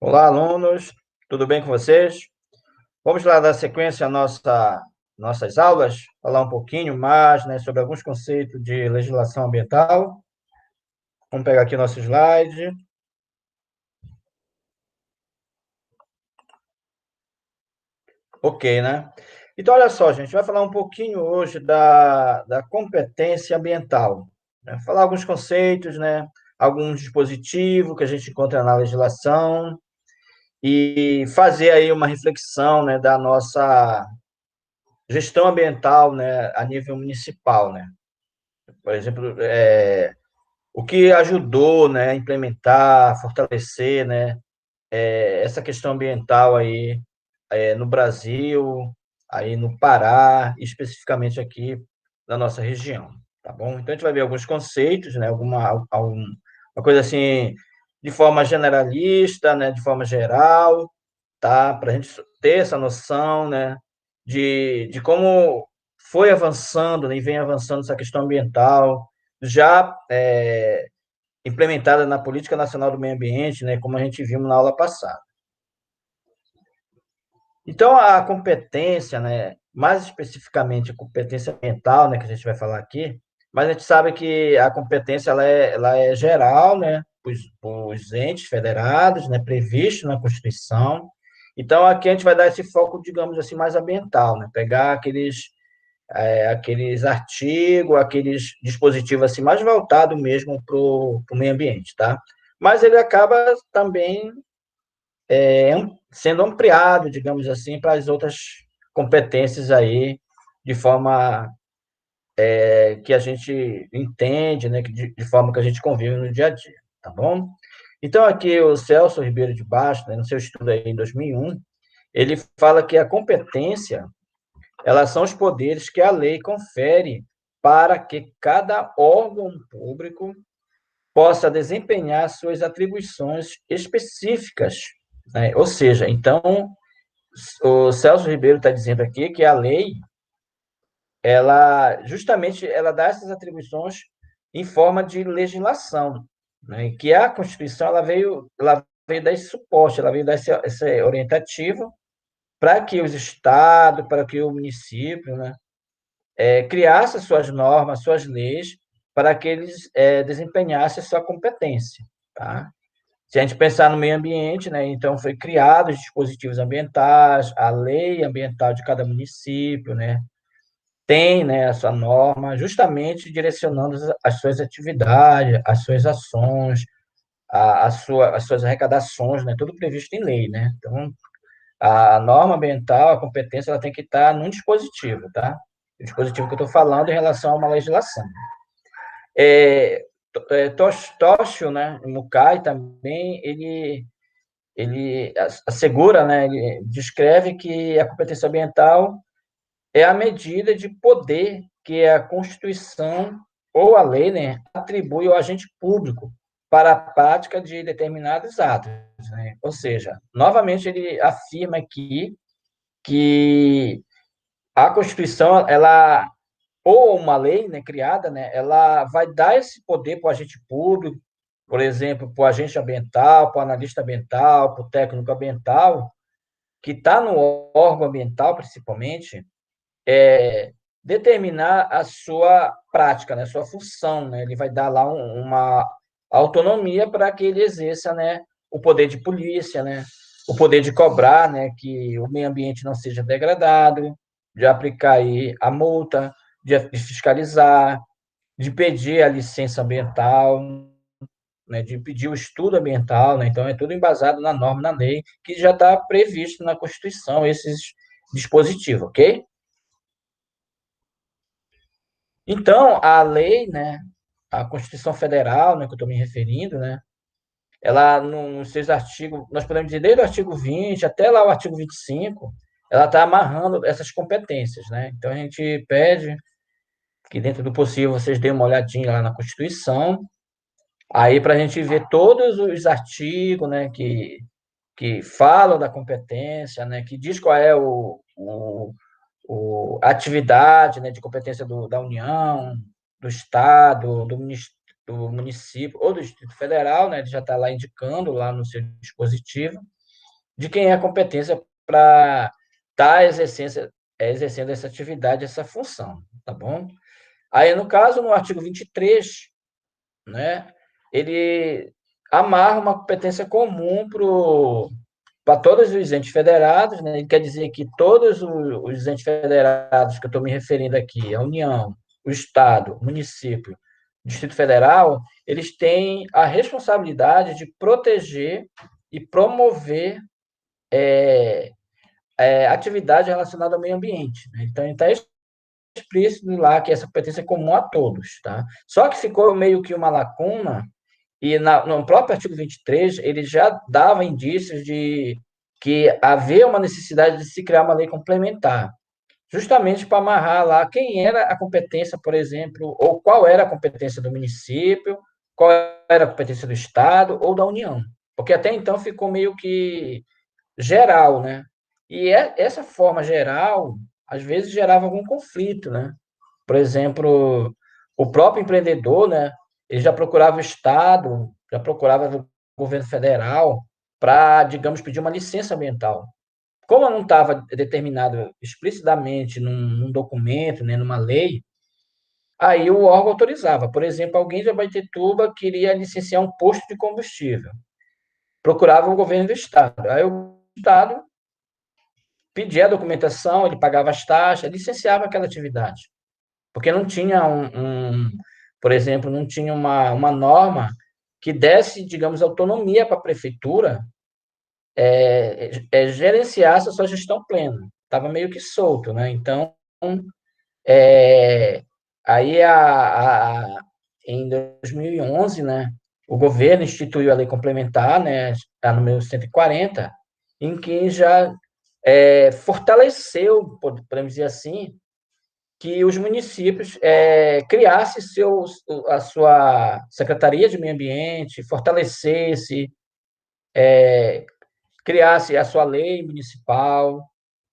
Olá, alunos, tudo bem com vocês? Vamos lá dar sequência à nossas aulas, falar um pouquinho mais, né, sobre alguns conceitos de legislação ambiental. Vamos pegar aqui nosso slide. Ok, né? Então, olha só, gente, vai falar um pouquinho hoje da competência ambiental, né? Falar alguns conceitos, né? Alguns dispositivos que a gente encontra na legislação e fazer aí uma reflexão, né, da nossa gestão ambiental, né, a nível municipal, né? Por exemplo, o que ajudou, né, a implementar, fortalecer, né, essa questão ambiental aí no Brasil, aí no Pará, especificamente aqui na nossa região, tá bom? Então a gente vai ver alguns conceitos, né, uma coisa assim de forma generalista, né, de forma geral, tá? Para a gente ter essa noção, né, de como foi avançando, né, e vem avançando essa questão ambiental, já implementada na Política Nacional do Meio Ambiente, né, como a gente viu na aula passada. Então, a competência, né, mais especificamente a competência ambiental, né, que a gente vai falar aqui, mas a gente sabe que a competência ela é geral, né, os entes federados, né, previsto na Constituição. Então, aqui a gente vai dar esse foco, digamos assim, mais ambiental, né, pegar aqueles artigos, aqueles dispositivos assim mais voltados mesmo para o meio ambiente, tá? Mas ele acaba também sendo ampliado, digamos assim, para as outras competências aí, de forma que a gente entende, né, de forma que a gente convive no dia a dia, tá bom? Então, aqui o Celso Ribeiro de Baixo, né, no seu estudo aí em 2001, ele fala que a competência, elas são os poderes que a lei confere para que cada órgão público possa desempenhar suas atribuições específicas, né? Ou seja, então, o Celso Ribeiro está dizendo aqui que a lei, ela justamente ela dá essas atribuições em forma de legislação, né? E que a Constituição ela veio dar esse suporte, ela veio dar esse orientativo para que os estados, para que o município, né, criasse suas normas, suas leis, para que eles desempenhassem sua competência, tá? Se a gente pensar no meio ambiente, né, então foi criados dispositivos ambientais, a lei ambiental de cada município, né, tem, né, a sua norma, justamente direcionando as suas atividades, as suas ações, as suas arrecadações, né, tudo previsto em lei, né? Então, a norma ambiental, a competência, ela tem que estar num dispositivo, tá? O dispositivo que eu estou falando em relação a uma legislação. É, Tócio, né, Mukai também, ele assegura, né, ele descreve que a competência ambiental é a medida de poder que a Constituição ou a lei, né, atribui ao agente público para a prática de determinados atos, né? Ou seja, novamente ele afirma aqui que a Constituição, ela ou uma lei, né, criada, né, ela vai dar esse poder para o agente público, por exemplo, para o agente ambiental, para o analista ambiental, para o técnico ambiental, que está no órgão ambiental, principalmente, determinar a sua prática, né, a sua função, né? Ele vai dar lá uma autonomia para que ele exerça, né, o poder de polícia, né, o poder de cobrar, né, que o meio ambiente não seja degradado, de aplicar aí a multa, de fiscalizar, de pedir a licença ambiental, né, de pedir o estudo ambiental, né? Então é tudo embasado na norma, na lei, que já está previsto na Constituição esses dispositivos, ok? Então, a lei, né, a Constituição Federal, né, que eu estou me referindo, né, ela, nos seus artigos, nós podemos dizer desde o artigo 20 até lá o artigo 25, ela está amarrando essas competências, né? Então, a gente pede que, dentro do possível, vocês deem uma olhadinha lá na Constituição, aí para a gente ver todos os artigos, né, que falam da competência, né, que diz qual é a atividade, né, de competência da União, do Estado, do município ou do Distrito Federal, né, ele já está lá indicando lá no seu dispositivo. de quem é a competência para estar exercendo essa atividade, essa função, tá bom? Aí, no caso, no artigo 23, né, ele amarra uma competência comum para todos os entes federados, né? Ele quer dizer que todos os entes federados que eu estou me referindo aqui, a União, o Estado, o município, o Distrito Federal, eles têm a responsabilidade de proteger e promover atividade relacionada ao meio ambiente, né? Então, está explícito lá que essa competência é comum a todos, tá? Só que ficou meio que uma lacuna, e no próprio artigo 23, ele já dava indícios de que havia uma necessidade de se criar uma lei complementar, justamente para amarrar lá quem era a competência, por exemplo, ou qual era a competência do município, qual era a competência do Estado ou da União. Porque até então ficou meio que geral, né? E essa forma geral, às vezes, gerava algum conflito, né? Por exemplo, o próprio empreendedor, né? Ele já procurava o Estado, já procurava o governo federal para, digamos, pedir uma licença ambiental. Como não estava determinado explicitamente num documento, né, numa lei, aí o órgão autorizava. Por exemplo, alguém de Abaetetuba queria licenciar um posto de combustível. Procurava o governo do Estado. Aí o Estado pedia a documentação, ele pagava as taxas, licenciava aquela atividade. Porque não tinha por exemplo, não tinha uma norma que desse, digamos, autonomia para a prefeitura gerenciasse a sua gestão plena. Estava meio que solto, né? Então, é, aí em 2011, né, o governo instituiu a lei complementar, né, a número 140, em que já fortaleceu, podemos dizer assim, que os municípios criassem a sua Secretaria de Meio Ambiente, fortalecesse, criasse a sua lei municipal,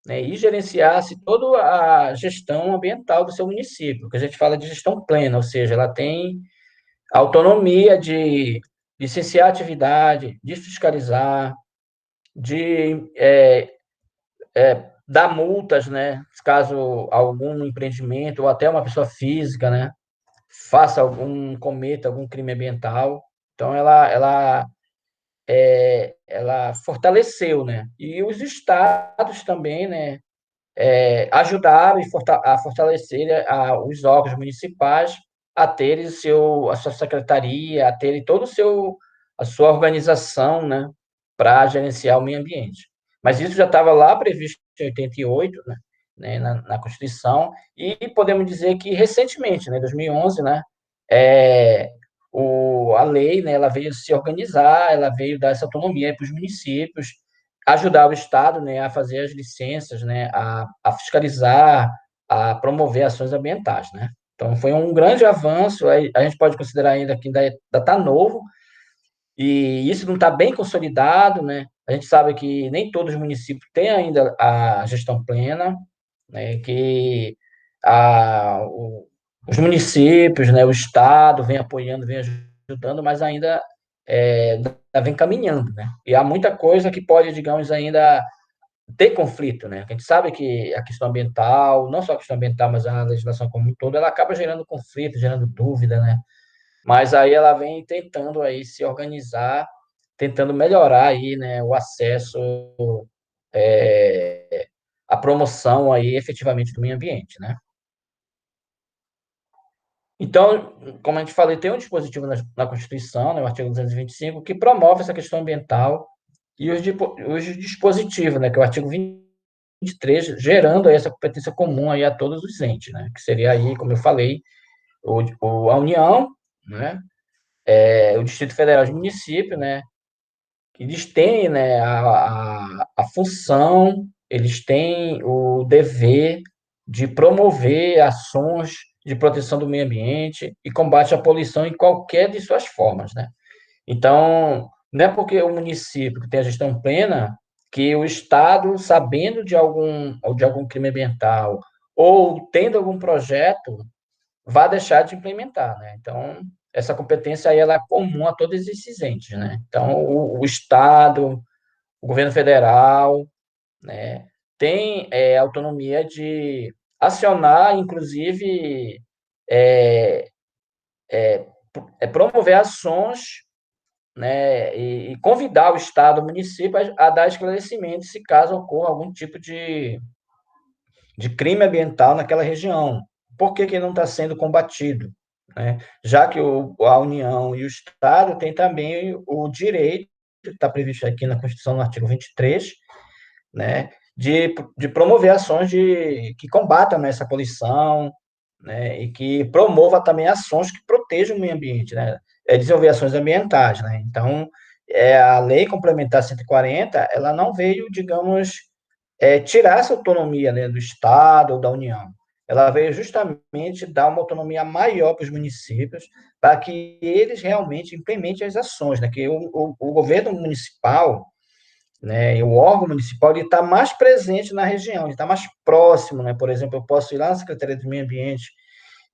né, e gerenciasse toda a gestão ambiental do seu município, que a gente fala de gestão plena, ou seja, ela tem autonomia de licenciar a atividade, de fiscalizar, de dar multas, né, caso algum empreendimento ou até uma pessoa física, né, cometa algum crime ambiental. Então, ela fortaleceu, né? E os estados também, né, ajudaram a fortalecer os órgãos municipais a terem a sua secretaria, a terem a sua organização, né, para gerenciar o meio ambiente. Mas isso já estava lá previsto em 88, né, na Constituição, e podemos dizer que recentemente, né, 2011, né, é, a lei, né, ela veio se organizar, ela veio dar essa autonomia para os municípios, ajudar o Estado, né, a fazer as licenças, né, a fiscalizar, a promover ações ambientais, né. Então, foi um grande avanço, a gente pode considerar ainda que ainda está novo, e isso não está bem consolidado, né. A gente sabe que nem todos os municípios têm ainda a gestão plena, né, que os municípios, né, o Estado vem apoiando, vem ajudando, mas ainda vem caminhando, né? E há muita coisa que pode, digamos, ainda ter conflito, né? A gente sabe que a questão ambiental, não só a questão ambiental, mas a legislação como um todo, ela acaba gerando conflito, gerando dúvida, né? Mas aí ela vem tentando aí se organizar, tentando melhorar aí, né, o acesso, a promoção aí efetivamente do meio ambiente, né? Então, como a gente falou, tem um dispositivo na Constituição, né, o artigo 225, que promove essa questão ambiental e os dispositivos, né, que é o artigo 23, gerando aí essa competência comum aí a todos os entes, né, que seria aí, como eu falei, a União, né, o Distrito Federal de município, né, eles têm, né, a função, eles têm o dever de promover ações de proteção do meio ambiente e combate à poluição em qualquer de suas formas, né? Então, não é porque o município que tem a gestão plena que o Estado, sabendo de algum crime ambiental ou tendo algum projeto, vai deixar de implementar, né? Então, essa competência aí ela é comum a todos esses entes, né? Então, o Estado, o governo federal, né, tem autonomia de acionar, inclusive, é, promover ações, né, e convidar o Estado, o município a dar esclarecimento se caso ocorra algum tipo de crime ambiental naquela região. Por que que não está sendo combatido? Né? Já que a União e o Estado têm também o direito, está previsto aqui na Constituição, no artigo 23, né, de promover ações que combatam, né, essa poluição, né, e que promova também ações que protejam o meio ambiente, né, desenvolver ações ambientais, né. Então, a Lei Complementar 140, ela não veio, digamos, tirar essa autonomia, né, do Estado ou da União. Ela veio justamente dar uma autonomia maior para os municípios, para que eles realmente implementem as ações, né, que o governo municipal, né, e o órgão municipal ele está mais presente na região, ele está mais próximo, né? Por exemplo, eu posso ir lá na Secretaria do Meio Ambiente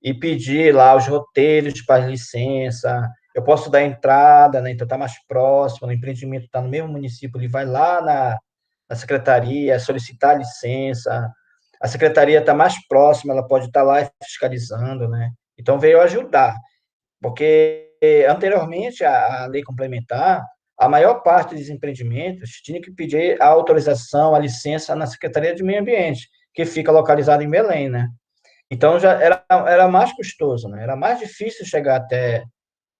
e pedir lá os roteiros para licença, eu posso dar entrada, né? Então está mais próximo, o empreendimento está no mesmo município, ele vai lá na secretaria solicitar licença, a secretaria está mais próxima, ela pode estar lá fiscalizando, né? Então veio ajudar. Porque anteriormente a lei complementar, a maior parte dos empreendimentos tinha que pedir a autorização, a licença na Secretaria de Meio Ambiente, que fica localizada em Belém, né? Então já era mais custoso, né? Era mais difícil chegar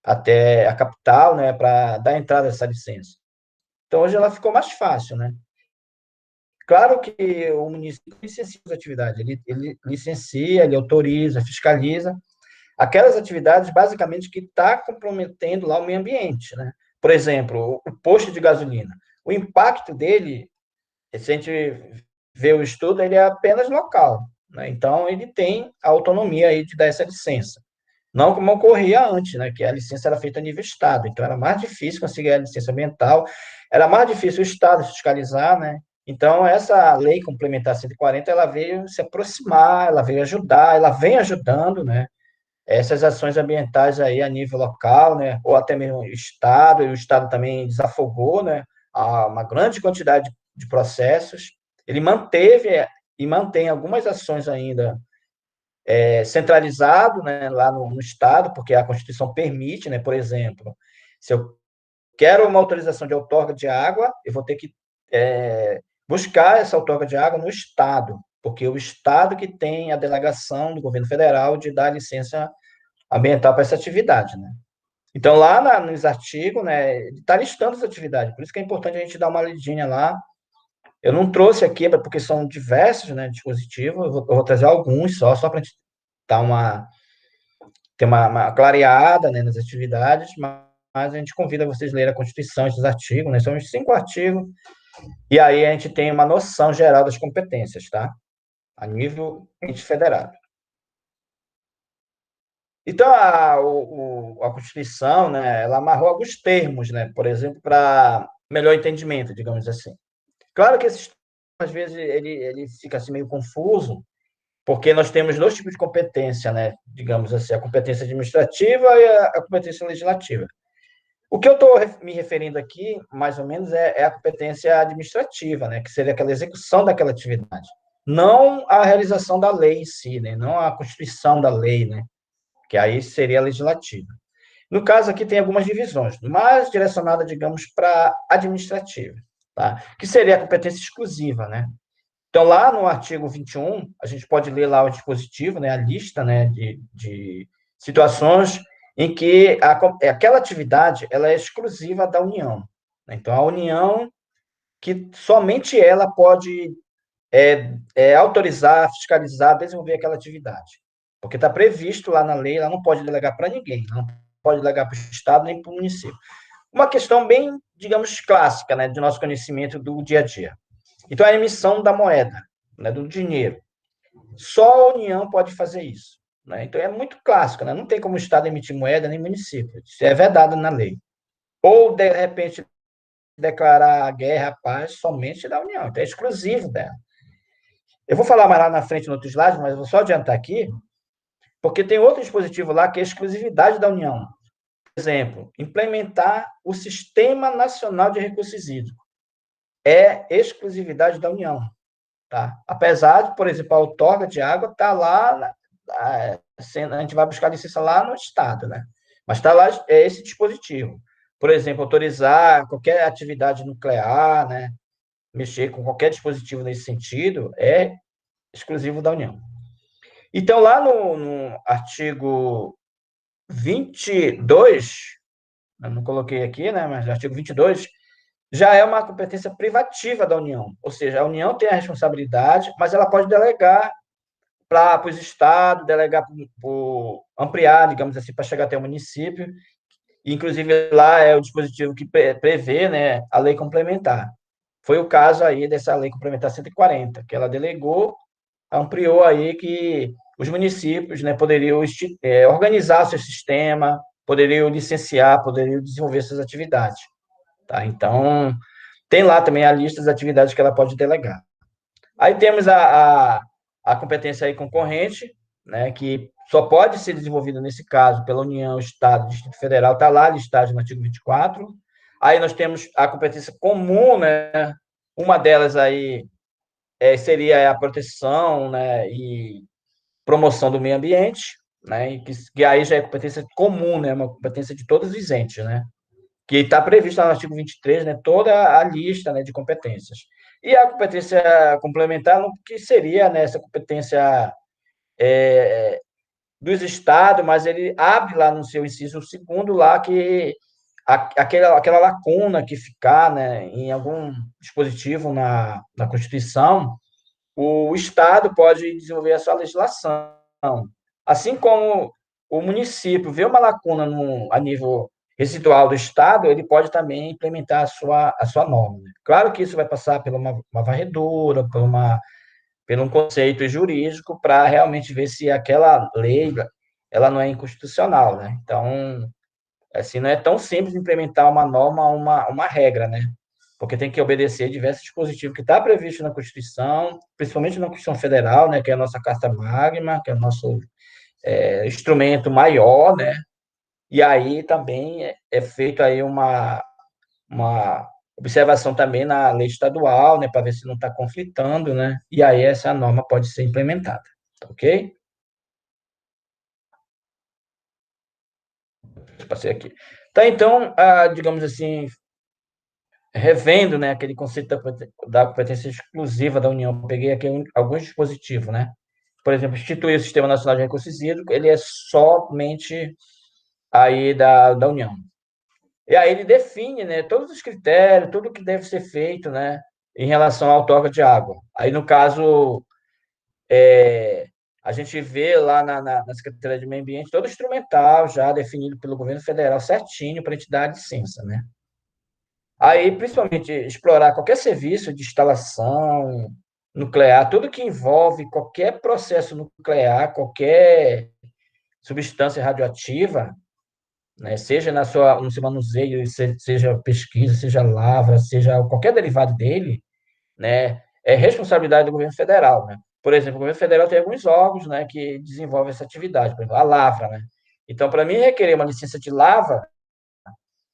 até a capital, né, para dar entrada a essa licença. Então hoje ela ficou mais fácil, né? Claro que o município licencia as atividades, ele licencia, ele autoriza, fiscaliza, aquelas atividades basicamente que está comprometendo lá o meio ambiente, né? Por exemplo, o posto de gasolina. O impacto dele, se a gente vê o estudo, ele é apenas local, né? Então, ele tem a autonomia aí de dar essa licença. Não como ocorria antes, né? Que a licença era feita a nível Estado. Então, era mais difícil conseguir a licença ambiental, era mais difícil o Estado fiscalizar, né? Então, essa lei complementar 140, ela veio se aproximar, ela veio ajudar, ela vem ajudando, né? Essas ações ambientais aí a nível local, né, ou até mesmo o Estado, e o Estado também desafogou, né, uma grande quantidade de processos. Ele manteve e mantém algumas ações ainda centralizado, né, lá no Estado, porque a Constituição permite, né, por exemplo, se eu quero uma autorização de outorga de água, eu vou ter que buscar essa outorga de água no Estado, porque o Estado que tem a delegação do governo federal de dar licença ambiental para essa atividade, né? Então, lá nos artigos, né, está listando as atividades, por isso que é importante a gente dar uma lidinha lá. Eu não trouxe aqui, porque são diversos, né, dispositivos, eu vou trazer alguns só para a gente dar ter uma clareada, né, nas atividades, mas a gente convida vocês a lerem a Constituição, esses artigos, né, são uns 5 artigos, e aí a gente tem uma noção geral das competências, tá? A nível federado. Então, a Constituição, né, ela amarrou alguns termos, né, por exemplo, para melhor entendimento, digamos assim. Claro que esses às vezes ele fica assim meio confuso, porque nós temos dois tipos de competência, né, digamos assim, a competência administrativa e a competência legislativa. O que eu estou me referindo aqui, mais ou menos, é a competência administrativa, né, que seria aquela execução daquela atividade, não a realização da lei em si, né, não a constituição da lei, né, que aí seria legislativa. No caso aqui tem algumas divisões, mais direcionada, digamos, para administrativa, tá? Que seria a competência exclusiva, né? Então, lá no artigo 21, a gente pode ler lá o dispositivo, né, a lista, né, de situações em que aquela atividade ela é exclusiva da União, né? Então, a União que somente ela pode autorizar, fiscalizar, desenvolver aquela atividade. Porque está previsto lá na lei, ela não pode delegar para ninguém, não pode delegar para o Estado nem para o município. Uma questão bem, digamos, clássica, né, de nosso conhecimento do dia a dia. Então, a emissão da moeda, né, do dinheiro. Só a União pode fazer isso. Né? Então, é muito clássico, né? Não tem como o Estado emitir moeda nem município. Isso é vedado na lei. Ou, de repente, declarar guerra, a paz, somente da União. Então, é exclusivo dela. Eu vou falar mais lá na frente no outro slide, mas vou só adiantar aqui, porque tem outro dispositivo lá que é a exclusividade da União. Por exemplo, implementar o Sistema Nacional de Recursos Hídricos. é exclusividade da União, tá? Apesar de, por exemplo, a outorga de água está lá, a gente vai buscar licença lá no Estado, né? Mas está lá esse dispositivo. Por exemplo, autorizar qualquer atividade nuclear, né? Mexer com qualquer dispositivo nesse sentido é exclusivo da União. Então, lá no artigo 22, eu não coloquei aqui, né? Mas no artigo 22, já é uma competência privativa da União. Ou seja, a União tem a responsabilidade, mas ela pode delegar para os estados, delegar ampliar, digamos assim, para chegar até o município. Inclusive, lá é o dispositivo que prevê, né, a lei complementar. Foi o caso aí dessa lei complementar 140, que ela delegou, ampliou aí que os municípios, né, poderiam organizar seu sistema, poderiam licenciar, poderiam desenvolver suas atividades. Tá? Então, tem lá também a lista das atividades que ela pode delegar. Aí temos a competência aí concorrente, né, que só pode ser desenvolvida nesse caso pela União, Estado, Distrito Federal, está lá listado no artigo 24. Aí nós temos a competência comum, né, uma delas aí seria a proteção, né, e promoção do meio ambiente, né, que aí já é competência comum, né, uma competência de todos os entes, né, que está prevista no artigo 23, né, toda a lista, né, de competências. E a competência complementar, que seria, né, essa competência dos estados, mas ele abre lá no seu inciso segundo lá que aquela lacuna que ficar, né, em algum dispositivo na Constituição, o Estado pode desenvolver a sua legislação. Assim como o município vê uma lacuna a nível residual do Estado, ele pode também implementar a sua norma. Né? Claro que isso vai passar por uma varredura, por um conceito jurídico, para realmente ver se aquela lei ela não é inconstitucional. Né? Então, assim, não é tão simples implementar uma norma, uma regra, né? Porque tem que obedecer diversos dispositivos que está previsto na Constituição, principalmente na Constituição Federal, né, que é a nossa Carta Magna, que é o nosso instrumento maior, né? E aí também é feito aí uma observação também na lei estadual, né, para ver se não está conflitando, né? E aí essa norma pode ser implementada, ok? Passei aqui. Tá, então, digamos assim, revendo, né, aquele conceito da competência exclusiva da União, eu peguei aqui alguns dispositivos, né? Por exemplo, instituir o Sistema Nacional de Recursos Hídricos, ele é somente aí da União. E aí ele define, né, todos os critérios, tudo que deve ser feito, né, em relação à outorga de água. Aí, no caso, a gente vê lá na Secretaria de Meio Ambiente todo o instrumental já definido pelo governo federal certinho para a gente dar a licença, né? Aí, principalmente, explorar qualquer serviço de instalação nuclear, tudo que envolve qualquer processo nuclear, qualquer substância radioativa, né, seja no seu manuseio, seja pesquisa, seja lavra, seja qualquer derivado dele, né, é responsabilidade do governo federal, né? Por exemplo, o governo federal tem alguns órgãos, né, que desenvolvem essa atividade, por exemplo, a lavra, né? Então, para mim requerer uma licença de lavra,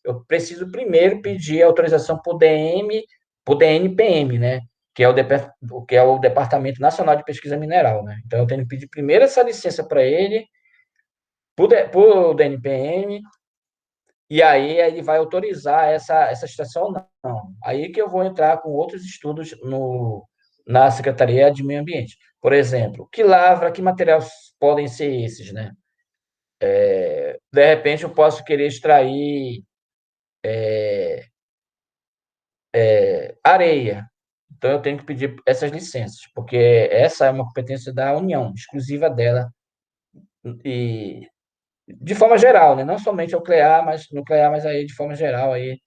eu preciso primeiro pedir autorização para o DM, para o DNPM, né? Que é o Departamento Nacional de Pesquisa Mineral, né? Então, eu tenho que pedir primeiro essa licença para ele, para o DNPM, e aí ele vai autorizar essa estação ou não. Aí que eu vou entrar com outros estudos na Secretaria de Meio Ambiente. Por exemplo, que lavra, que materiais podem ser esses, né? De repente, eu posso querer extrair areia. Então, eu tenho que pedir essas licenças, porque essa é uma competência da União, exclusiva dela, e de forma geral, né? Não somente nuclear, mas aí de forma geral aí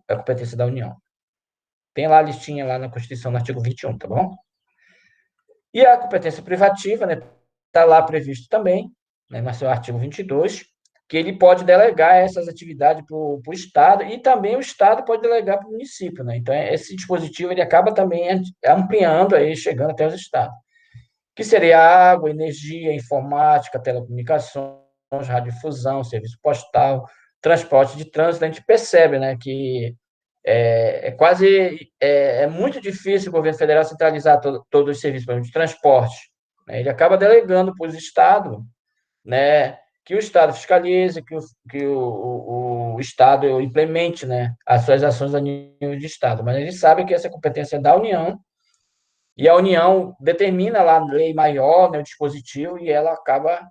é a competência da União. Tem lá a listinha lá na Constituição, no artigo 21, tá bom? E a competência privativa, né? Está lá previsto também, né, no seu artigo 22, que ele pode delegar essas atividades para o Estado e também o Estado pode delegar para o município, né? Então, esse dispositivo ele acaba também ampliando aí, chegando até os estados, que seria água, energia, informática, telecomunicações, radiodifusão, serviço postal, transporte de trânsito. A gente percebe, né, que É muito difícil o governo federal centralizar todos os serviços, por exemplo, de transporte, né? Ele acaba delegando para os estados, né, que o Estado fiscalize, que o Estado implemente, né, as suas ações a nível de Estado. Mas ele sabe que essa competência é da União, e a União determina lá a lei maior, né, o dispositivo, e ela acaba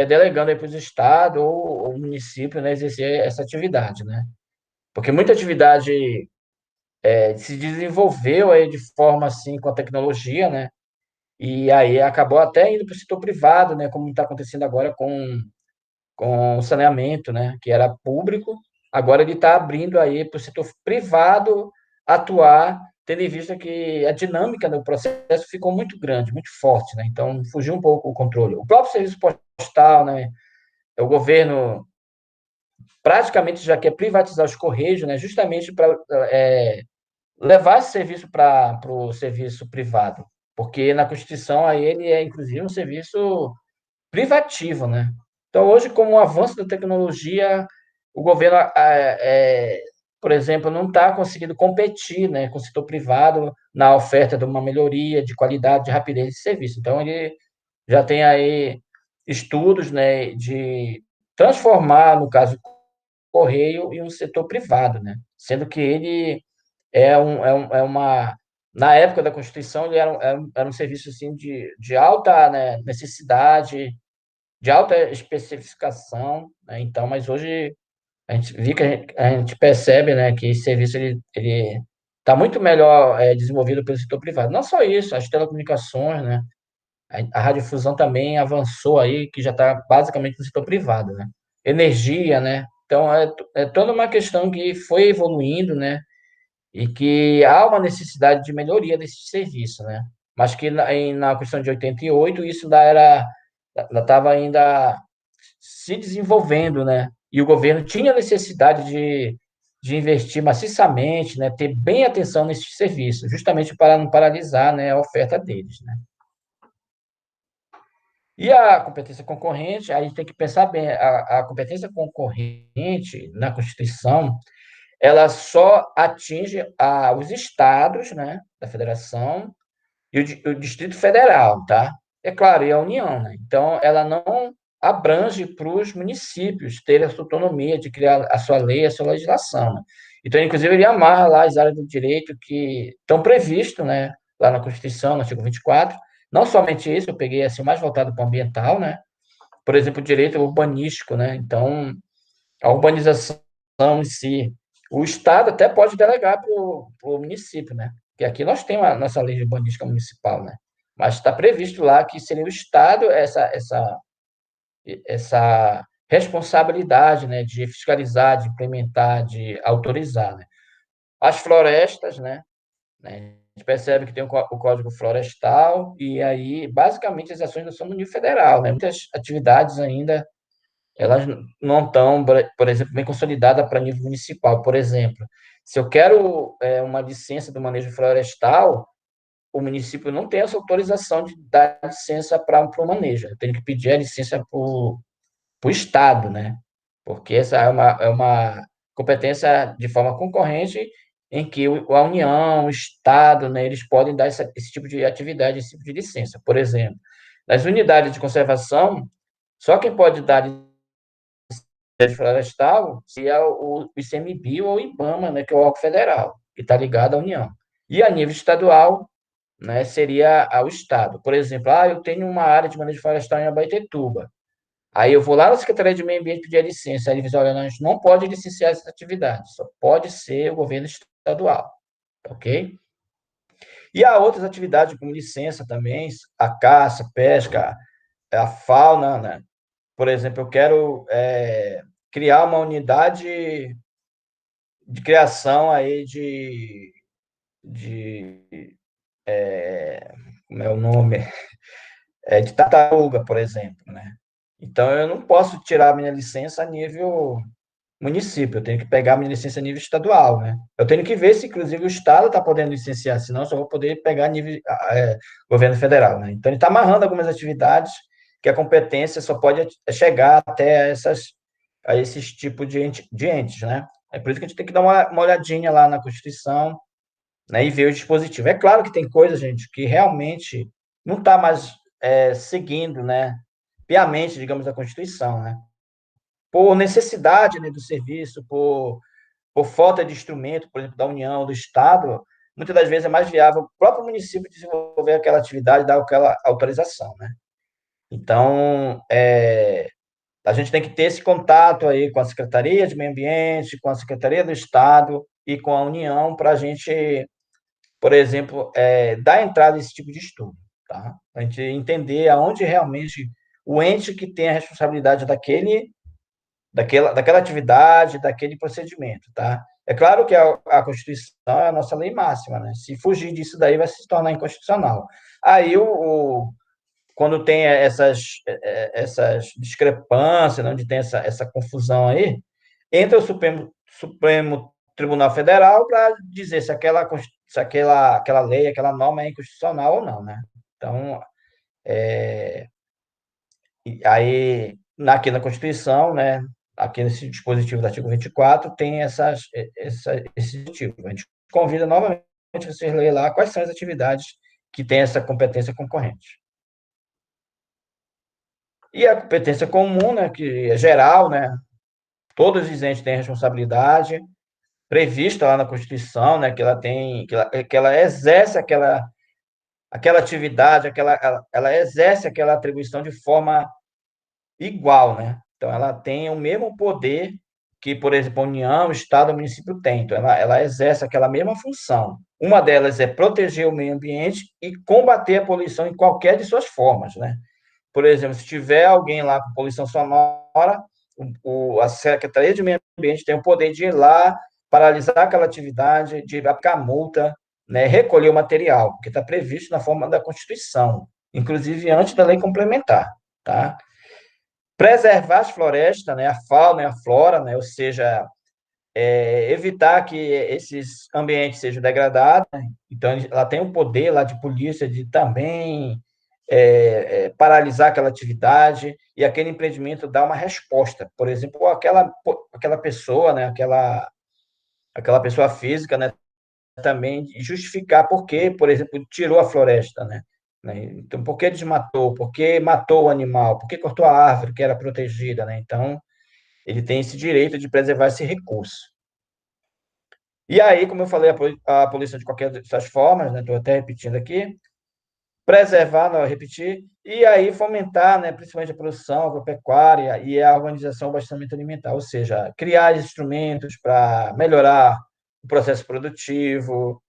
delegando para os estados ou município, né, exercer essa atividade, né? Porque muita atividade se desenvolveu aí de forma assim com a tecnologia, né? E aí acabou até indo para o setor privado, né? Como está acontecendo agora com o saneamento, né? Que era público, agora ele está abrindo aí para o setor privado atuar, tendo em vista que a dinâmica do processo ficou muito grande, muito forte, né? Então fugiu um pouco o controle. O próprio serviço postal, né? O governo praticamente já quer privatizar os Correios, né? Justamente para levar esse serviço para o serviço privado, porque na Constituição aí ele é inclusive um serviço privativo, né? Então hoje, com o avanço da tecnologia, o governo, por exemplo, não está conseguindo competir, né, com o setor privado na oferta de uma melhoria de qualidade, de rapidez de serviço. Então ele já tem aí estudos, né, de transformar, no caso, o correio em um setor privado, né? Sendo que ele é uma. Na época da Constituição, ele era um serviço assim, de alta, né, necessidade, de alta especificação, né? Então, mas hoje a gente vê que a gente percebe, né, que esse serviço ele está muito melhor desenvolvido pelo setor privado. Não só isso, as telecomunicações, né? A radiodifusão também avançou aí, que já está basicamente no setor privado, né? Energia, né? Então, é toda uma questão que foi evoluindo, né? E que há uma necessidade de melhoria desse serviço, né? Mas que na questão de 88 isso ainda estava ainda se desenvolvendo, né? E o governo tinha necessidade de investir maciçamente, né? Ter bem atenção nesse serviço, justamente para não paralisar, né, a oferta deles, né? E a competência concorrente, a gente tem que pensar bem, a competência concorrente na Constituição, ela só atinge os estados, né, da federação e o Distrito Federal, tá? É claro, e a União, né? Então, ela não abrange para os municípios terem a sua autonomia de criar a sua lei, a sua legislação, né? Então, inclusive, ele amarra lá as áreas do direito que estão previstas, né, lá na Constituição, no artigo 24. Não somente isso, eu peguei assim mais voltado para o ambiental, né? Por exemplo, o direito urbanístico, né? Então, a urbanização em si. O Estado até pode delegar para o município, né? Porque aqui nós temos a nossa lei urbanística municipal, né? Mas está previsto lá que seria o Estado essa responsabilidade, né, de fiscalizar, de implementar, de autorizar, né? As florestas, né? A gente percebe que tem o Código Florestal e aí, basicamente, as ações não são no nível federal, né? Muitas atividades ainda elas não estão, por exemplo, bem consolidadas para nível municipal. Por exemplo, se eu quero uma licença do manejo florestal, o município não tem essa autorização de dar licença para o manejo. Eu tenho que pedir a licença para o Estado, né? Porque essa é uma competência de forma concorrente em que a União, o Estado, né, eles podem dar esse tipo de atividade, esse tipo de licença. Por exemplo, nas unidades de conservação, só quem pode dar florestal seria o ICMBio ou o IBAMA, né, que é o órgão federal, que está ligado à União. E a nível estadual, né, seria o Estado. Por exemplo, eu tenho uma área de manejo florestal em Abaetetuba. Aí eu vou lá na Secretaria de Meio Ambiente pedir a licença. Aí eles dizem, olha, a gente não pode licenciar essa atividade, só pode ser o governo estadual, ok? E há outras atividades como licença também, a caça, pesca, a fauna, né? Por exemplo, eu quero criar uma unidade de criação aí de como é o nome? De tartaruga, por exemplo, né? Então, eu não posso tirar a minha licença a nível município, eu tenho que pegar a minha licença a nível estadual, né? Eu tenho que ver se, inclusive, o Estado está podendo licenciar, senão eu só vou poder pegar a nível governo federal, né? Então, ele está amarrando algumas atividades que a competência só pode chegar até a esses tipos de entes, né? É por isso que a gente tem que dar uma olhadinha lá na Constituição, né, e ver o dispositivo. É claro que tem coisa, gente, que realmente não está mais seguindo, né, piamente, digamos, a Constituição, né? Por necessidade, né, do serviço, por falta de instrumento, por exemplo, da União, do Estado, muitas das vezes é mais viável o próprio município desenvolver aquela atividade, dar aquela autorização, né? Então, a gente tem que ter esse contato aí com a Secretaria de Meio Ambiente, com a Secretaria do Estado e com a União para a gente, por exemplo, dar entrada nesse tipo de estudo, tá? A gente entender aonde realmente o ente que tem a responsabilidade daquela atividade, daquele procedimento, tá? É claro que a Constituição é a nossa lei máxima, né? Se fugir disso daí vai se tornar inconstitucional. Aí quando tem essas discrepâncias, né, onde tem essa confusão aí, entra o Supremo Tribunal Federal para dizer se aquela lei, aquela norma é inconstitucional ou não, né? Então, aí, aqui na Constituição, né, aqui nesse dispositivo do artigo 24, tem esse dispositivo. A gente convida novamente vocês a ler lá quais são as atividades que têm essa competência concorrente. E a competência comum, né, que é geral, né, todos os entes têm responsabilidade, prevista lá na Constituição, né, que ela exerce aquela atividade, ela exerce aquela atribuição de forma igual, né? Então, ela tem o mesmo poder que, por exemplo, a União, o Estado, o município tem. Então, ela exerce aquela mesma função. Uma delas é proteger o meio ambiente e combater a poluição em qualquer de suas formas, né? Por exemplo, se tiver alguém lá com poluição sonora, a Secretaria de Meio Ambiente tem o poder de ir lá, paralisar aquela atividade, de aplicar multa, né, recolher o material, que está previsto na forma da Constituição, inclusive antes da lei complementar, tá? Preservar as florestas, né, a fauna e a flora, né, ou seja, evitar que esses ambientes sejam degradados, né? Então ela tem o poder lá de polícia de também paralisar aquela atividade e aquele empreendimento dar uma resposta. Por exemplo, aquela pessoa, né, aquela pessoa física, né, também justificar por que, por exemplo, tirou a floresta, né? Então, por que desmatou? Por que matou o animal? Por que cortou a árvore que era protegida, né? Então, ele tem esse direito de preservar esse recurso. E aí, como eu falei, a poluição de qualquer dessas formas, né? Estou até repetindo aqui, preservar, não repetir, e aí fomentar, né, principalmente a produção agropecuária e a organização do abastecimento alimentar, ou seja, criar instrumentos para melhorar o processo produtivo,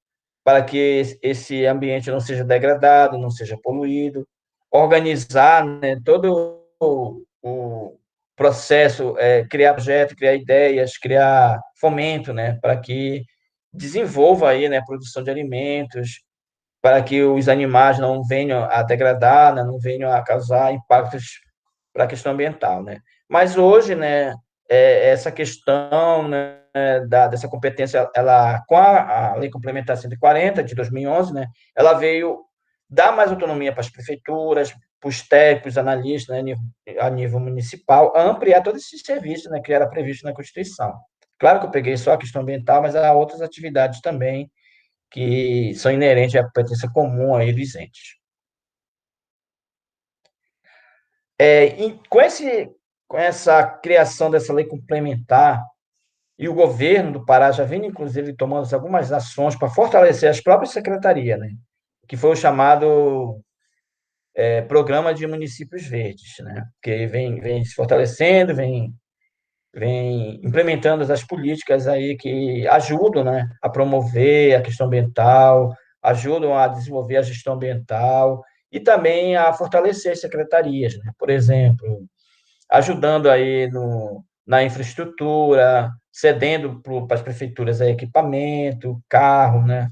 para que esse ambiente não seja degradado, não seja poluído, organizar, né, todo o processo, criar projetos, criar ideias, criar fomento, né, para que desenvolva aí, né, a produção de alimentos, para que os animais não venham a degradar, né, não venham a causar impactos para a questão ambiental, né? Mas hoje, né, essa questão, né, dessa competência, ela com a Lei Complementar 140 de 2011, né, ela veio dar mais autonomia para as prefeituras, para os técnicos, analistas, né, a nível municipal, ampliar todos esses serviços, né, que era previsto na Constituição. Claro que eu peguei só a questão ambiental, mas há outras atividades também que são inerentes à competência comum aí dos entes. Com essa criação dessa lei complementar, e o governo do Pará já vem, inclusive, tomando algumas ações para fortalecer as próprias secretarias, né? Que foi o chamado Programa de Municípios Verdes, né? Que vem se fortalecendo, vem implementando as políticas aí que ajudam, né, a promover a questão ambiental, ajudam a desenvolver a gestão ambiental e também a fortalecer as secretarias, né? Por exemplo, ajudando aí na infraestrutura, cedendo para as prefeituras aí equipamento, carro, né?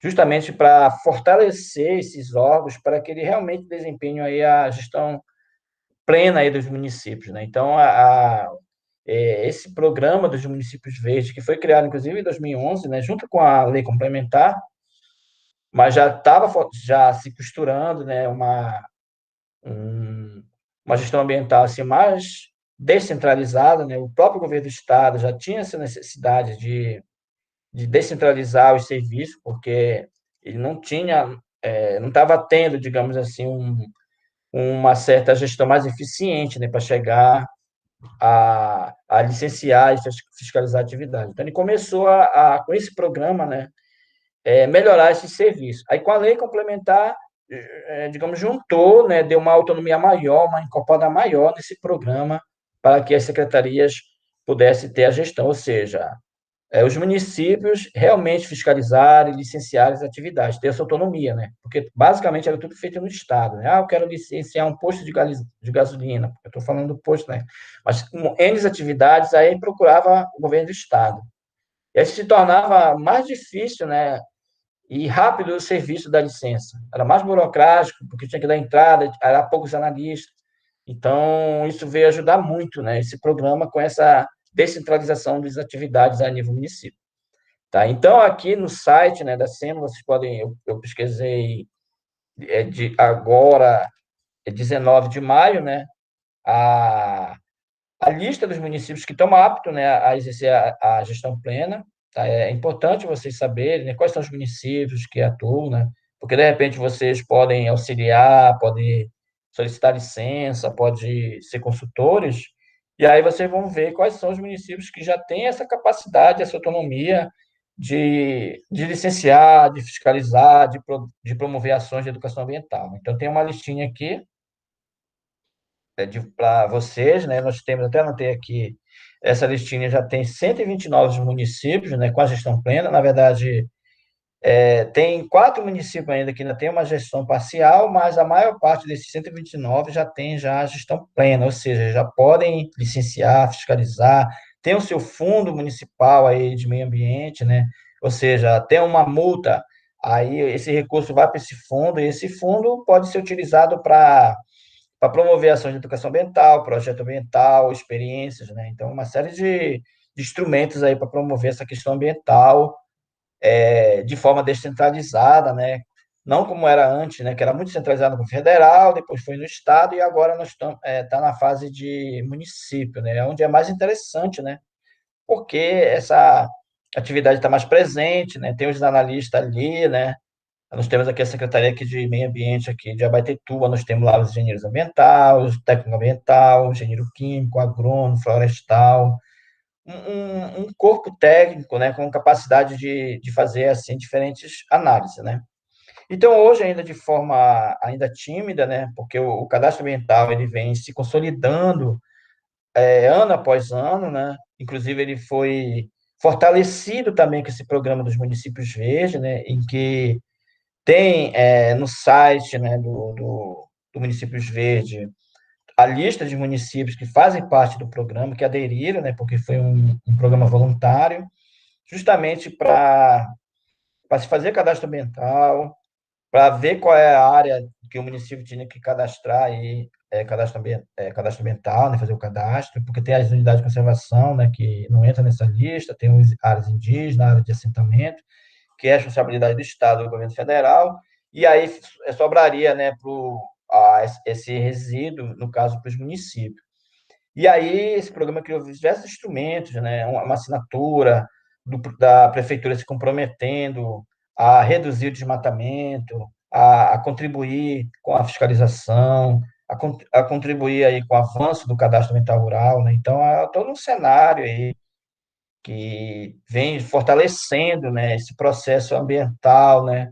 Justamente para fortalecer esses órgãos para que eles realmente desempenhem aí a gestão plena aí dos municípios, né? Então, esse programa dos municípios verdes, que foi criado, inclusive, em 2011, né, junto com a lei complementar, mas já estava já se costurando, né, uma gestão ambiental assim, mais descentralizada, né? O próprio governo do estado já tinha essa necessidade de descentralizar os serviços, porque ele não tinha, não estava tendo, digamos assim, uma certa gestão mais eficiente, né, para chegar a licenciar e fiscalizar a atividade. Então, ele começou com esse programa, né, melhorar esse serviço. Aí, com a lei complementar, digamos, juntou, né, deu uma autonomia maior, uma encorpada maior nesse programa para que as secretarias pudessem ter a gestão, ou seja, os municípios realmente fiscalizarem e licenciarem as atividades, ter essa autonomia, né? Porque basicamente era tudo feito no Estado, né? Ah, eu quero licenciar um posto de gasolina, eu estou falando do posto, né? Mas N atividades aí procurava o governo do Estado. E aí se tornava mais difícil, né? E rápido o serviço da licença. Era mais burocrático, porque tinha que dar entrada, era poucos analistas. Então, isso veio ajudar muito, né? Esse programa com essa descentralização das atividades a nível município. Tá? Então, aqui no site, né, da SEMA, vocês podem, eu pesquisei de agora, 19 de maio, né, a, a lista dos municípios que estão aptos, né, a exercer a gestão plena. Tá? É importante vocês saberem, né, quais são os municípios que atuam, né, porque, de repente, vocês podem auxiliar, podem solicitar licença, podem ser consultores, e aí vocês vão ver quais são os municípios que já têm essa capacidade, essa autonomia de licenciar, de fiscalizar, de promover ações de educação ambiental. Então, tem uma listinha aqui para vocês, né? Nós temos, até anotei aqui, essa listinha já tem 129 municípios, né, com a gestão plena. Na verdade, tem 4 municípios ainda que ainda tem uma gestão parcial, mas a maior parte desses 129 já tem já a gestão plena, ou seja, já podem licenciar, fiscalizar, tem o seu fundo municipal aí de meio ambiente, né? Ou seja, tem uma multa, aí esse recurso vai para esse fundo, e esse fundo pode ser utilizado para promover ações de educação ambiental, projeto ambiental, experiências, né? Então, uma série de instrumentos aí para promover essa questão ambiental de forma descentralizada, né? Não como era antes, né? Que era muito centralizado no federal, depois foi no estado e agora nós estamos tá na fase de município, né? Onde é mais interessante, né? Porque essa atividade está mais presente, né? Tem os analistas ali, né? Nós temos aqui a Secretaria aqui de Meio Ambiente aqui de Abaetetuba, nós temos lá os engenheiros ambientais, o técnico ambiental, o engenheiro químico, agrônomo, florestal, um corpo técnico, né, com capacidade de fazer assim diferentes análises, né? Então hoje ainda de forma ainda tímida, né, porque o cadastro ambiental ele vem se consolidando ano após ano, né? Inclusive ele foi fortalecido também com esse programa dos municípios verdes, né, em que tem no site, né, do Municípios Verde a lista de municípios que fazem parte do programa, que aderiram, né, porque foi um programa voluntário, justamente para se fazer cadastro ambiental, para ver qual é a área que o município tinha que cadastrar aí, cadastro ambiental, né, fazer o cadastro, porque tem as unidades de conservação, né, que não entram nessa lista, tem as áreas indígenas, área de assentamento, que é a responsabilidade do Estado e do governo federal, e aí sobraria, né, esse resíduo, no caso, para os municípios. E aí esse programa criou diversos instrumentos, né? Uma assinatura da prefeitura se comprometendo a reduzir o desmatamento, a contribuir com a fiscalização, a contribuir aí com o avanço do cadastro ambiental rural, né? Então, há todo um cenário aí que vem fortalecendo, né, esse processo ambiental, né,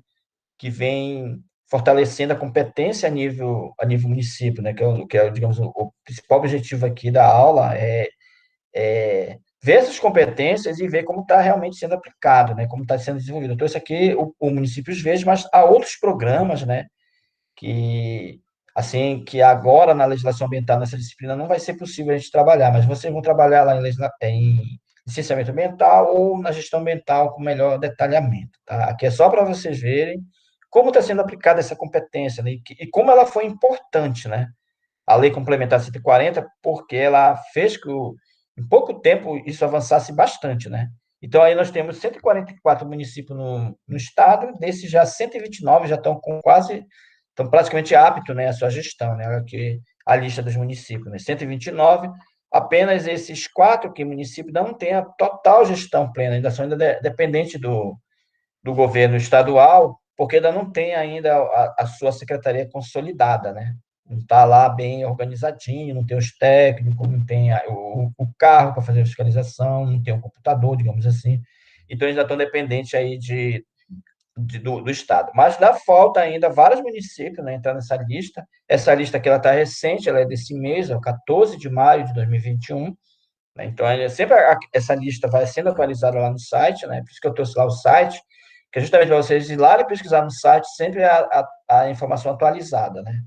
que vem fortalecendo a competência a nível município, né, que é digamos, o principal objetivo aqui da aula é ver essas competências e ver como está realmente sendo aplicado, né, como está sendo desenvolvido. Eu trouxe aqui o Municípios Verdes, mas há outros programas, né, que assim que agora na legislação ambiental nessa disciplina não vai ser possível a gente trabalhar, mas vocês vão trabalhar lá em licenciamento ambiental ou na gestão ambiental com melhor detalhamento, tá? Aqui é só para vocês verem como está sendo aplicada essa competência, né? E como ela foi importante, né? A Lei Complementar 140, porque ela fez que, em pouco tempo, isso avançasse bastante, né? Então, aí nós temos 144 municípios no estado, desses já 129 já estão praticamente aptos, né, à sua gestão, né? Aqui a lista dos municípios, né? 129, apenas esses quatro que municípios não têm a total gestão plena, ainda são ainda dependentes do governo estadual, porque ainda não tem ainda a sua secretaria consolidada, né? Não está lá bem organizadinho, não tem os técnicos, não tem o carro para fazer a fiscalização, não tem o computador, digamos assim. Então, eles ainda estão dependentes aí do Estado. Mas dá falta ainda vários municípios, né, entrar nessa lista. Essa lista aqui ela está recente, ela é desse mês, é o 14 de maio de 2021. Né? Então, sempre essa lista vai sendo atualizada lá no site, né? Por isso que eu trouxe lá o site, que é justamente para vocês ir lá e pesquisar no site sempre a informação atualizada, né?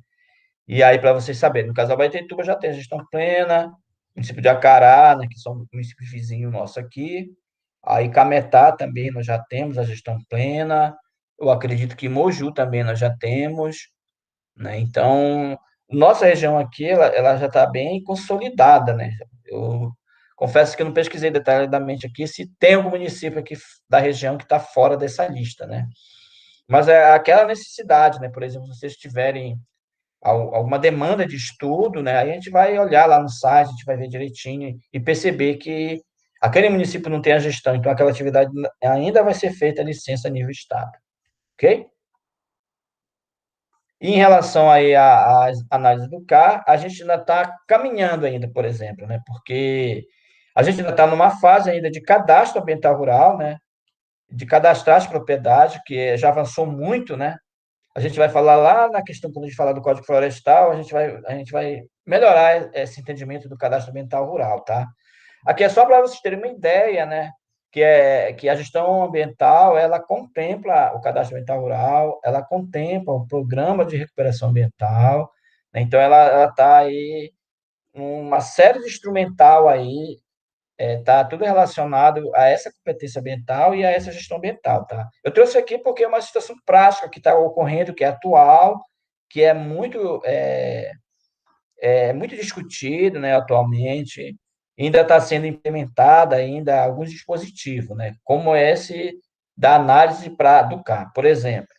E aí, para vocês saberem, no caso da Abaetetuba já tem a gestão plena, município de Acará, né, que são municípios vizinhos nosso aqui. Aí, Cametá também nós já temos a gestão plena. Eu acredito que Moju também nós já temos, né? Então, nossa região aqui, ela já está bem consolidada, né? Eu confesso que eu não pesquisei detalhadamente aqui se tem algum município aqui da região que está fora dessa lista, né? Mas é aquela necessidade, né? Por exemplo, se vocês tiverem alguma demanda de estudo, né? Aí a gente vai olhar lá no site, a gente vai ver direitinho e perceber que aquele município não tem a gestão, então aquela atividade ainda vai ser feita a licença a nível estado, ok? E em relação aí às análises do CAR, a gente ainda está caminhando ainda, por exemplo, né? Porque a gente ainda está numa fase ainda de cadastro ambiental rural, né? De cadastrar as propriedades, que já avançou muito, né? A gente vai falar lá na questão, quando a gente falar do Código Florestal, a gente vai melhorar esse entendimento do cadastro ambiental rural, tá? Aqui é só para vocês terem uma ideia, né? Que a gestão ambiental, ela contempla o cadastro ambiental rural, ela contempla o programa de recuperação ambiental, né? Então ela está aí uma série de instrumental aí, tá tudo relacionado a essa competência ambiental e a essa gestão ambiental, tá? Eu trouxe aqui porque é uma situação prática que está ocorrendo, que é atual, que é muito discutido, né, atualmente, ainda está sendo implementada ainda alguns dispositivos, né, como esse da análise do CAR. Por exemplo,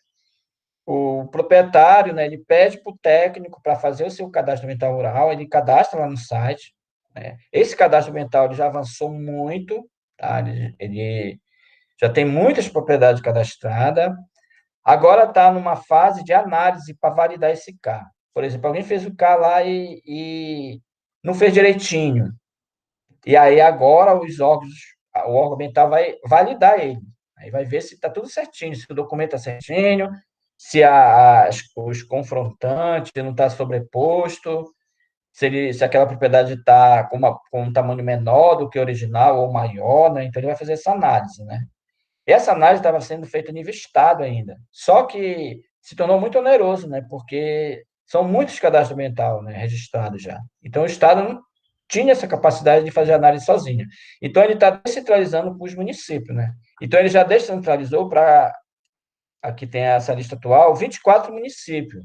o proprietário, né, ele pede para o técnico para fazer o seu cadastro ambiental rural, ele cadastra lá no site, né? Esse cadastro ambiental ele já avançou muito, tá? Ele já tem muitas propriedades cadastradas, agora está numa fase de análise para validar esse CAR. Por exemplo, alguém fez o CAR lá e não fez direitinho. E aí agora o órgão ambiental vai validar ele. Aí vai ver se está tudo certinho, se o documento está certinho, se os confrontantes não está sobreposto, se aquela propriedade está com um tamanho menor do que o original ou maior, né? Então ele vai fazer essa análise, né? Essa análise estava sendo feita a nível Estado ainda. Só que se tornou muito oneroso, né? Porque são muitos cadastros ambientais, né, registrados já. Então, o Estado não tinha essa capacidade de fazer análise sozinha. Então, ele está descentralizando para os municípios, né? Então, ele já descentralizou para, aqui tem essa lista atual, 24 municípios,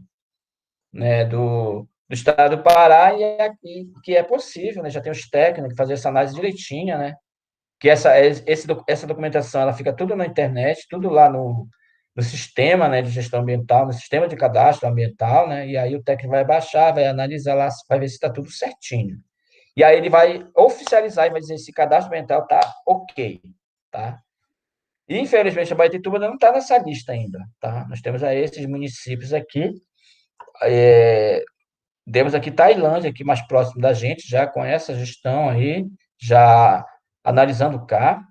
né, do estado do Pará, e aqui, que é possível, né? Já tem os técnicos que fazer essa análise direitinha, né? Que essa documentação ela fica tudo na internet, tudo lá no sistema, né, de gestão ambiental, no sistema de cadastro ambiental, né, e aí o técnico vai baixar, vai analisar lá, vai ver se está tudo certinho. E aí ele vai oficializar e vai dizer se o cadastro ambiental está ok, tá? E, infelizmente, a Baitituba não está nessa lista ainda, tá? Nós temos aí esses municípios aqui, temos aqui Tailândia, aqui mais próximo da gente, já com essa gestão aí, já analisando cá.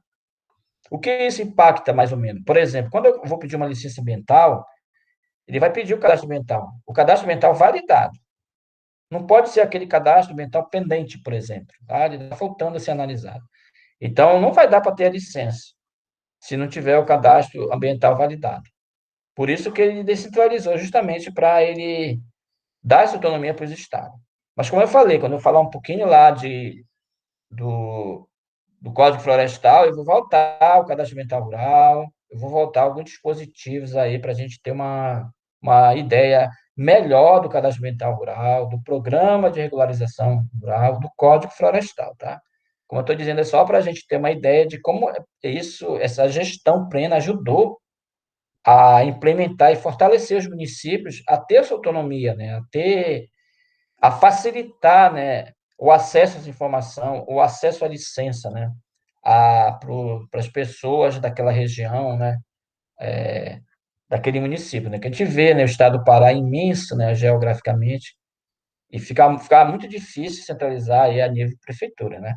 O que isso impacta, mais ou menos? Por exemplo, quando eu vou pedir uma licença ambiental, ele vai pedir o cadastro ambiental. O cadastro ambiental validado. Não pode ser aquele cadastro ambiental pendente, por exemplo. Tá? Ele está faltando a ser analisado. Então, não vai dar para ter a licença se não tiver o cadastro ambiental validado. Por isso que ele descentralizou, justamente para ele dar essa autonomia para os estados. Mas, como eu falei, quando eu falar um pouquinho lá do, do Código Florestal, eu vou voltar ao cadastro ambiental rural, eu vou voltar alguns dispositivos aí para a gente ter uma ideia melhor do cadastro ambiental rural, do programa de regularização rural, do Código Florestal, tá? Como eu estou dizendo, é só para a gente ter uma ideia de como essa gestão plena ajudou a implementar e fortalecer os municípios a ter sua autonomia, né? A facilitar, né, o acesso à informação, o acesso à licença, né, para as pessoas daquela região, né, daquele município, né, que a gente vê, né, o estado do Pará é imenso, né, geograficamente, e fica muito difícil centralizar aí a nível de prefeitura, né.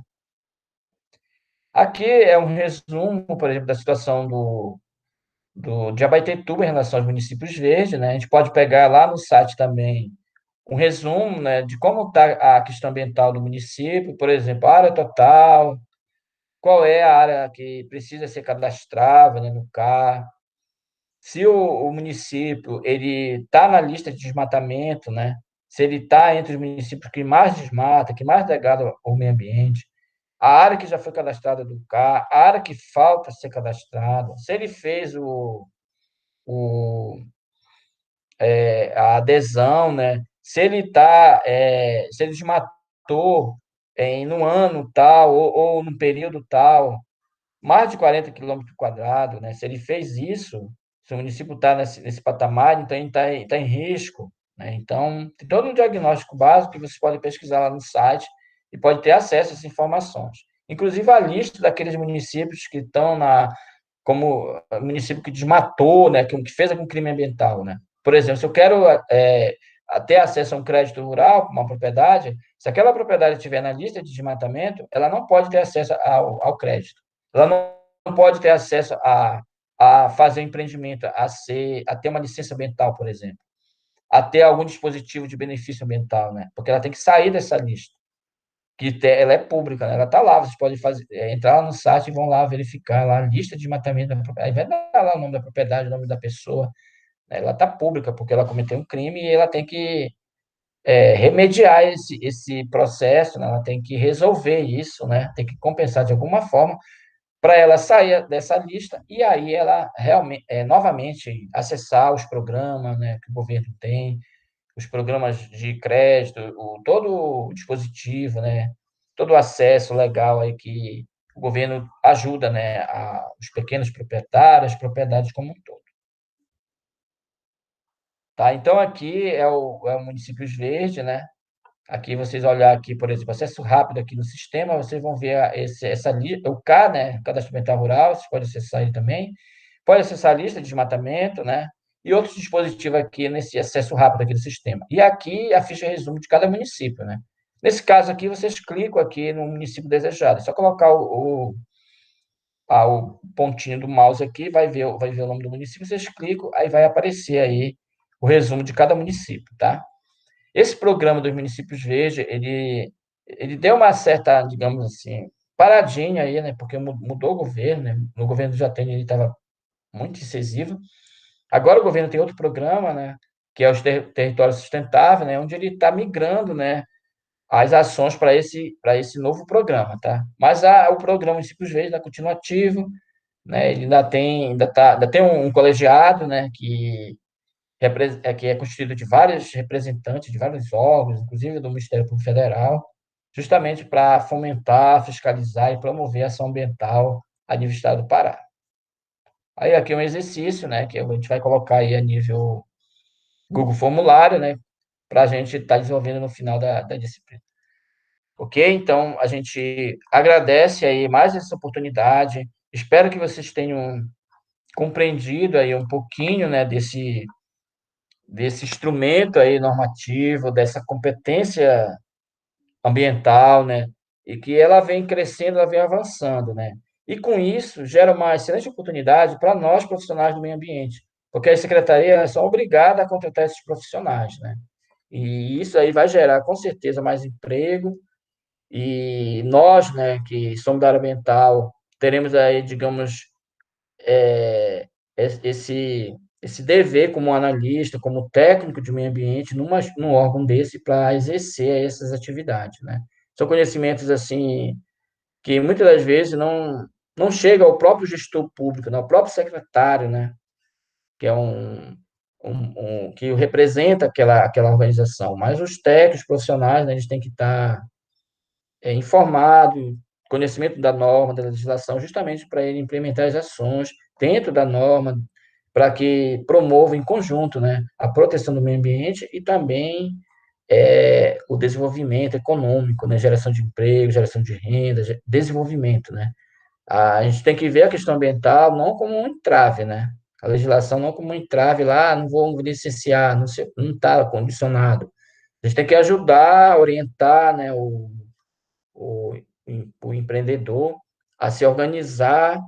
Aqui é um resumo, por exemplo, da situação de Abaetetuba em relação aos municípios verdes, né? A gente pode pegar lá no site também um resumo, né, de como está a questão ambiental do município, por exemplo, a área total, qual é a área que precisa ser cadastrada, né, no CAR, se o município ele está na lista de desmatamento, né? Se ele está entre os municípios que mais desmata, que mais degrada o meio ambiente, a área que já foi cadastrada do CAR, a área que falta ser cadastrada, se ele fez o, a adesão, né? Se ele está, se ele desmatou no ano tal ou no período tal, mais de 40 quilômetros quadrados, né? Se ele fez isso, se o município está nesse patamar, então ele está em risco, né? Então, tem todo um diagnóstico básico que você pode pesquisar lá no site e pode ter acesso a essas informações. Inclusive a lista daqueles municípios que estão como município que desmatou, né? Que fez algum crime ambiental, né? Por exemplo, se eu quero ter acesso a um crédito rural, uma propriedade, se aquela propriedade estiver na lista de desmatamento, ela não pode ter acesso ao crédito. Ela não pode ter acesso a fazer um empreendimento, a ter uma licença ambiental, por exemplo, a ter algum dispositivo de benefício ambiental, né? Porque ela tem que sair dessa lista, ela é pública, né? Ela está lá, vocês podem entrar lá no site e vão lá verificar lá a lista de desmatamento da propriedade, vai dar lá o nome da propriedade, o nome da pessoa, né? Ela está pública porque ela cometeu um crime e ela tem que remediar esse processo, né? Ela tem que resolver isso, né? Tem que compensar de alguma forma para ela sair dessa lista e aí ela realmente, novamente, acessar os programas, né, que o governo tem, os programas de crédito, todo o dispositivo, né, todo o acesso legal aí que o governo ajuda, né, os pequenos proprietários, as propriedades como um todo. Tá? Então, aqui é o Municípios Verde, né? Aqui vocês olhar aqui, por exemplo, acesso rápido aqui no sistema, vocês vão ver o C, né, Cadastro Ambiental Rural, vocês podem acessar ele também. Pode acessar a lista de desmatamento, né? E outros dispositivos aqui nesse acesso rápido aqui do sistema. E aqui a ficha resumo de cada município, né? Nesse caso aqui, vocês clicam aqui no município desejado. É só colocar o pontinho do mouse aqui, vai ver o nome do município, vocês clicam, aí vai aparecer aí o resumo de cada município, tá? Esse programa dos municípios verde, ele deu uma certa, digamos assim, paradinha aí, né? Porque mudou o governo, né? No governo do Jatene ele estava muito incisivo. Agora o governo tem outro programa, né? Que é o Território Sustentável, né? Onde ele está migrando, né? As ações para esse novo programa, tá? Mas o programa Municípios Verdes ainda continua ativo, né? Ele ainda tem um colegiado, né? Que é constituído de vários representantes de vários órgãos, inclusive do Ministério Público Federal, justamente para fomentar, fiscalizar e promover a ação ambiental a nível do Estado do Pará. Aí aqui é um exercício, né, que a gente vai colocar aí a nível Google Formulário, né, para a gente estar desenvolvendo no final da disciplina. Ok? Então, a gente agradece aí mais essa oportunidade. Espero que vocês tenham compreendido aí um pouquinho, né, desse instrumento aí normativo, dessa competência ambiental, né? E que ela vem crescendo, ela vem avançando, né? E com isso gera uma excelente oportunidade para nós profissionais do meio ambiente, porque as secretarias são obrigadas a contratar esses profissionais, né? E isso aí vai gerar com certeza mais emprego e nós, né, que somos da área ambiental, teremos aí, digamos, esse dever como analista, como técnico de meio ambiente num órgão desse para exercer essas atividades, né? São conhecimentos assim que muitas das vezes não chega ao próprio gestor público, né? Ao próprio secretário, né? Que é que representa aquela organização, mas os técnicos profissionais, né, eles têm que estar informados, conhecimento da norma, da legislação, justamente para ele implementar as ações dentro da norma, para que promova em conjunto, né, a proteção do meio ambiente e também o desenvolvimento econômico, né? Geração de emprego, geração de renda, desenvolvimento, né? A gente tem que ver a questão ambiental não como um entrave, né? A legislação não como um entrave lá, não vou licenciar, não está condicionado. A gente tem que ajudar, orientar, né, o, o empreendedor a se organizar,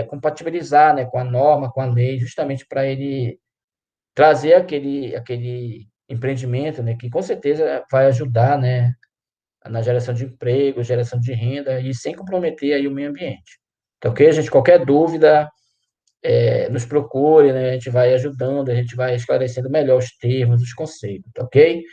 compatibilizar, né, com a norma, com a lei, justamente para ele trazer aquele empreendimento, né, que com certeza vai ajudar, né, na geração de emprego, geração de renda e sem comprometer aí o meio ambiente. Tá ok, gente? Qualquer dúvida, nos procure, né? A gente vai ajudando, a gente vai esclarecendo melhor os termos, os conceitos, tá ok?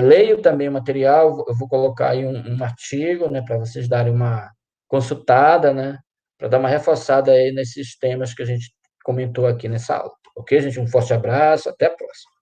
Leio também o material, eu vou colocar aí um artigo, né, para vocês darem uma consultada, né, para dar uma reforçada aí nesses temas que a gente comentou aqui nessa aula. Ok, gente? Um forte abraço, até a próxima.